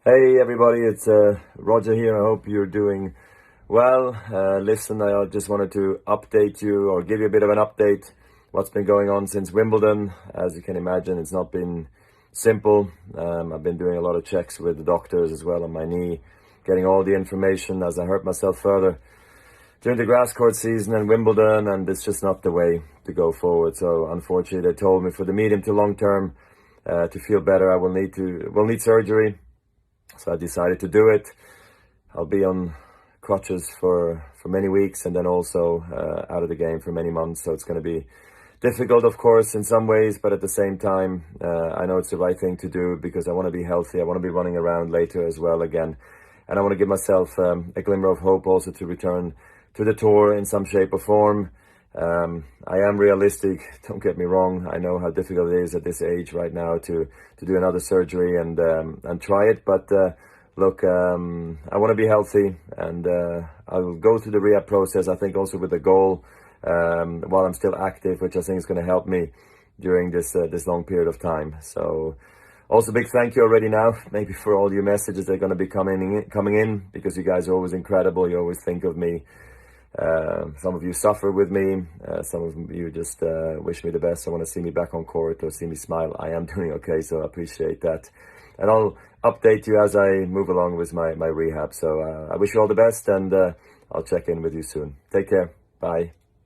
Hey everybody, it's Roger here. I hope you're doing well. Listen, I just wanted to update you or give you a bit of an update what's been going on since Wimbledon. As you can imagine, it's not been simple. I've been doing a lot of checks with the doctors as well on my knee, getting all the information as I hurt myself further during the grass court season and Wimbledon, and it's just not the way to go forward. So unfortunately, they told me for the medium to long term, to feel better, I will need surgery. So I decided to do it. I'll be on crutches for many weeks and then also out of the game for many months. So it's going to be difficult, of course, in some ways, but at the same time, I know it's the right thing to do because I want to be healthy. I want to be running around later as well again. And I want to give myself a glimmer of hope also to return to the tour in some shape or form. I am realistic, don't get me wrong. I know how difficult it is at this age right now to do another surgery and try it. But look, I want to be healthy and I'll go through the rehab process, I think also with the goal while I'm still active, which I think is going to help me during this long period of time. So also big thank you already now, maybe for all your messages that are going to be coming in because you guys are always incredible. You always think of me. Some of you suffer with me. Some of you just wish me the best. I want to see me back on court or see me smile. I am doing okay, so I appreciate that. And I'll update you as I move along with my rehab. So I wish you all the best, and I'll check in with you soon. Take care. Bye.